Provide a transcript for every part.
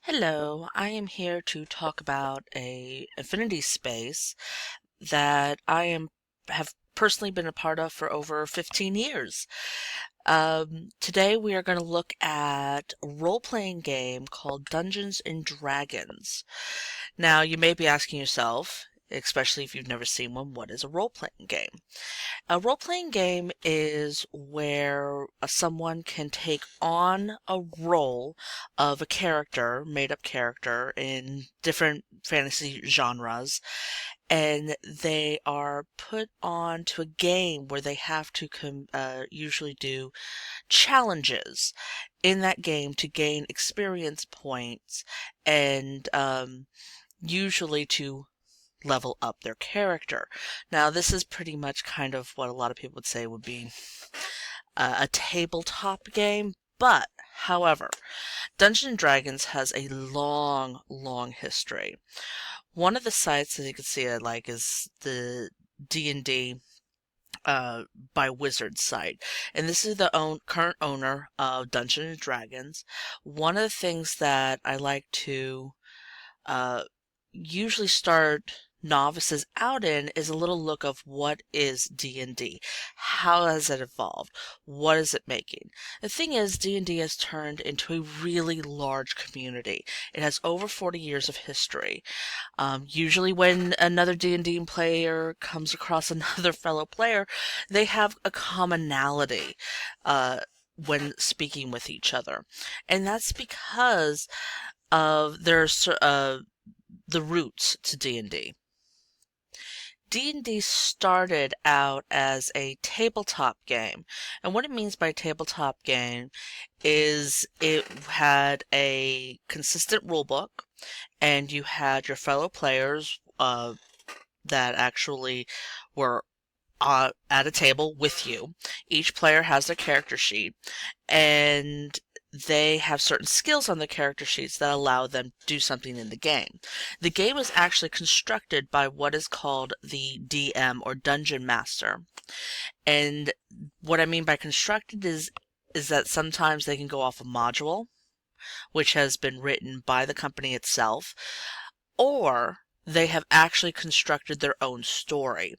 Hello, I am here to talk about a Affinity Space that have personally been a part of for over 15 years. Today we are going to look at a role-playing game called Dungeons and Dragons. Now, you may be asking yourself, especially if you've never seen one, what is a role-playing game? A role-playing game is where someone can take on a role of a character, made-up character in different fantasy genres, and they are put on to a game where they have to usually do challenges in that game to gain experience points and usually to level up their character. Now, this is pretty much kind of what a lot of people would say would be a tabletop game, but however, Dungeons and Dragons has a long, long history. One of the sites that you can see I like is the D&D by Wizards site, and this is the current owner of Dungeons and Dragons. One of the things that I like to uh, usually start novices out in is a little look of what is D&D. How has it evolved? What is it making? The thing is, D&D has turned into a really large community. It has over 40 years of history. Usually when another D&D player comes across another fellow player, they have a commonality when speaking with each other. And that's because of the roots to D&D. D&D started out as a tabletop game. And what it means by tabletop game is it had a consistent rule book, and you had your fellow players that actually were at a table with you. Each player has their character sheet, and they have certain skills on the character sheets that allow them to do something in the game. The game is actually constructed by what is called the DM or Dungeon Master. And what I mean by constructed is that sometimes they can go off a module, which has been written by the company itself, or they have actually constructed their own story.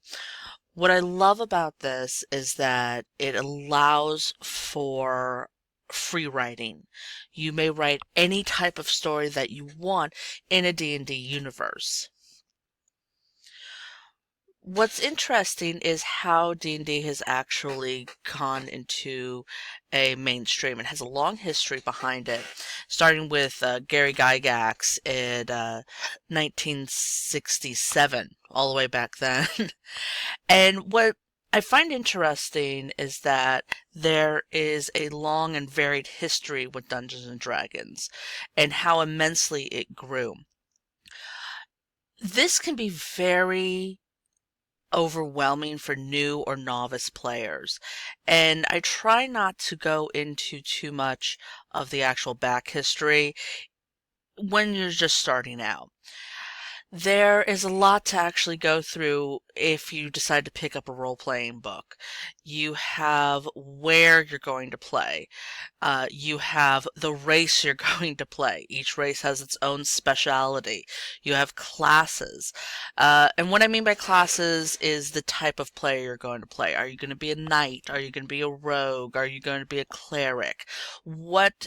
What I love about this is that it allows for free writing. You may write any type of story that you want in a D&D universe. What's interesting is how D&D has actually gone into a mainstream. It has a long history behind it, starting with Gary Gygax in 1967, all the way back then. And what I find interesting is that there is a long and varied history with Dungeons and Dragons and how immensely it grew. This can be very overwhelming for new or novice players, and I try not to go into too much of the actual back history when you're just starting out. There is a lot to actually go through if you decide to pick up a role-playing book. You have where you're going to play. You have the race you're going to play. Each race has its own speciality. You have classes. And what I mean by classes is the type of player you're going to play. Are you going to be a knight? Are you going to be a rogue? Are you going to be a cleric? What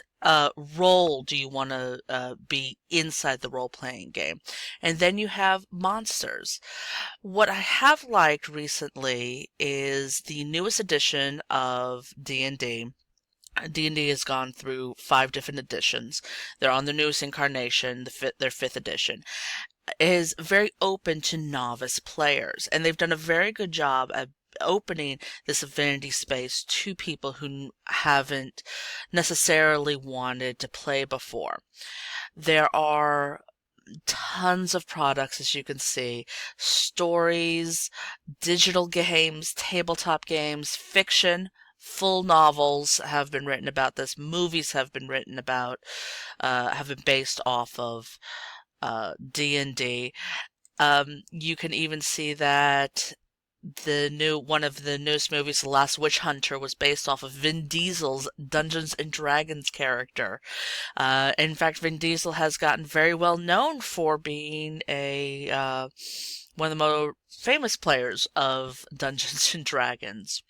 role do you want to be inside the role-playing game? And then you have monsters. What I have liked recently is the newest edition of D&D. D&D has gone through 5 different editions. They're on the newest incarnation, their 5th edition. It is very open to novice players, and they've done a very good job at opening this affinity space to people who haven't necessarily wanted to play before. There are tons of products, as you can see, stories, digital games, tabletop games, fiction. Full novels have been written about this. Movies have been written about, have been based off of D&D. You can even see that the new one of the newest movies, The Last Witch Hunter, was based off of Vin Diesel's Dungeons and Dragons character. In fact, Vin Diesel has gotten very well known for being a one of the more famous players of Dungeons and Dragons.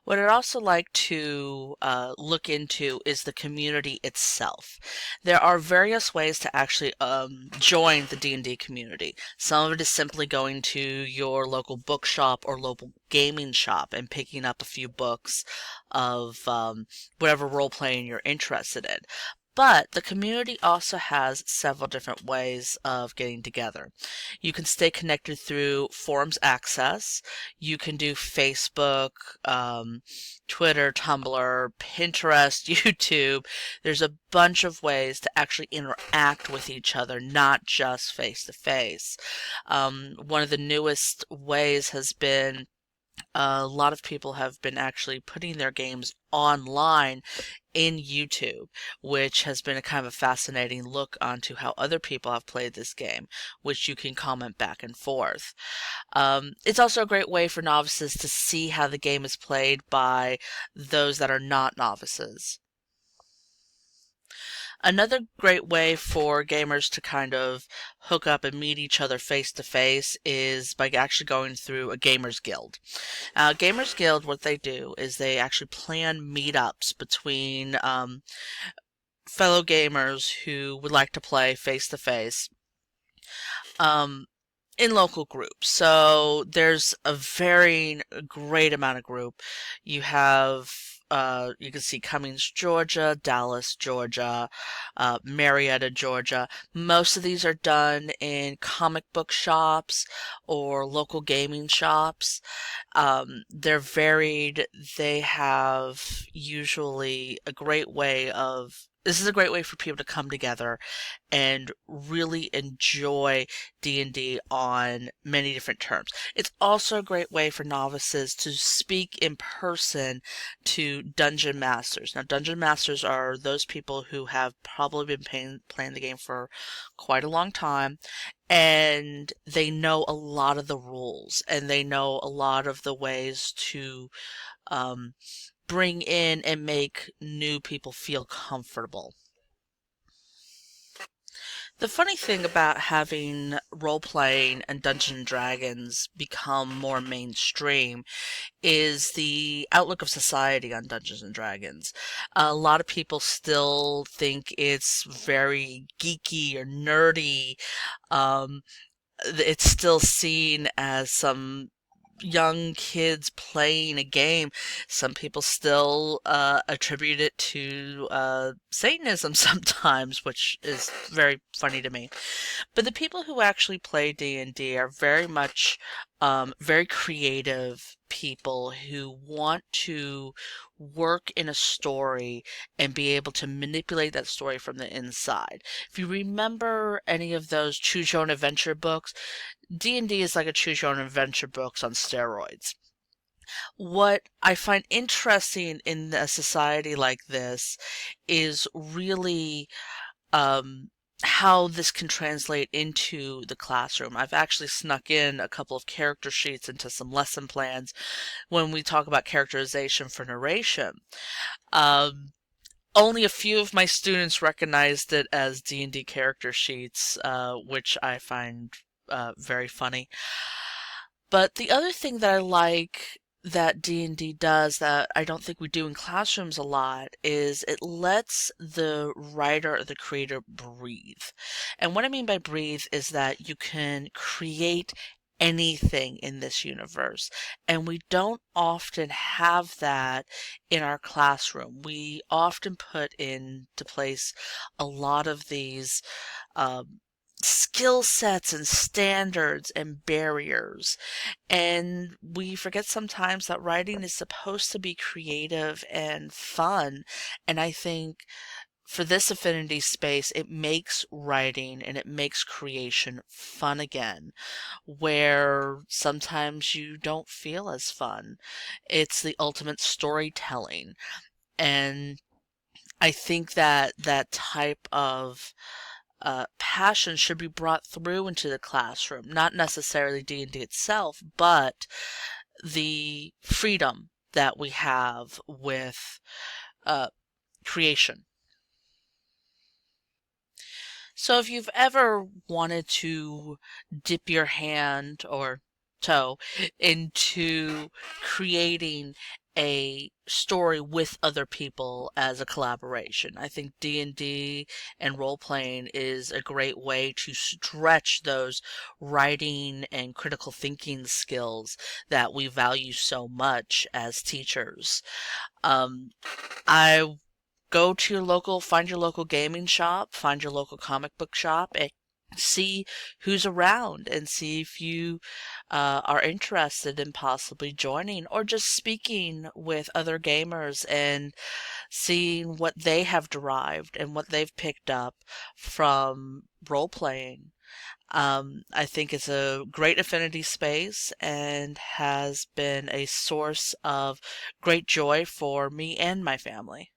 What I'd also like to look into is the community itself. There are various ways to actually join the D&D community. Some of it is simply going to your local bookshop or local gaming shop and picking up a few books of whatever role-playing you're interested in. But the community also has several different ways of getting together. You can stay connected through forums access. You can do Facebook, Twitter, Tumblr, Pinterest, YouTube. There's a bunch of ways to actually interact with each other, not just face to face. One of the newest ways has been a lot of people have been actually putting their games online in YouTube, which has been a kind of a fascinating look onto how other people have played this game, which you can comment back and forth. It's also a great way for novices to see how the game is played by those that are not novices. Another great way for gamers to kind of hook up and meet each other face to face is by actually going through a gamers guild. Gamers Guild, what they do is they actually plan meetups between fellow gamers who would like to play face to face in local groups. So there's a varying great amount of group. You have you can see Cummings, Georgia, Dallas, Georgia, Marietta, Georgia. Most of these are done in comic book shops or local gaming shops. They're varied. They have usually a great way of this is a great way for people to come together and really enjoy D&D on many different terms. It's also a great way for novices to speak in person to dungeon masters. Now, dungeon masters are those people who have probably been playing the game for quite a long time, and they know a lot of the rules, and they know a lot of the ways to um, bring in and make new people feel comfortable. The funny thing about having role playing and Dungeons and Dragons become more mainstream is the outlook of society on Dungeons and Dragons. A lot of people still think it's very geeky or nerdy. Um, it's still seen as some young kids playing a game. Some people still attribute it to Satanism sometimes, which is very funny to me. But the people who actually play D&D are very much very creative people who want to work in a story and be able to manipulate that story from the inside. If you remember any of those choose your own adventure books, D&D is like a choose your own adventure books on steroids. What I find interesting in a society like this is really how this can translate into the classroom. I've actually snuck in a couple of character sheets into some lesson plans when we talk about characterization for narration. Um, Only a few of my students recognized it as D&D character sheets, which I find very funny. But the other thing that I like that D&D does that I don't think we do in classrooms a lot is it lets the writer or the creator breathe. And what I mean by breathe is that you can create anything in this universe. And we don't often have that in our classroom. We often put into place a lot of these um, skill sets and standards and barriers. And we forget sometimes that writing is supposed to be creative and fun. And I think for this affinity space, it makes writing and it makes creation fun again, where sometimes you don't feel as fun. It's the ultimate storytelling. And I think that that type of passion should be brought through into the classroom. Not necessarily D&D itself, but the freedom that we have with uh, creation. So if you've ever wanted to dip your hand or toe into creating a story with other people as a collaboration, I think D&D and role playing is a great way to stretch those writing and critical thinking skills that we value so much as teachers. I Go to your local, find your local gaming shop, find your local comic book shop, and see who's around and see if you are interested in possibly joining or just speaking with other gamers and seeing what they have derived and what they've picked up from role playing. I think it's a great affinity space and has been a source of great joy for me and my family.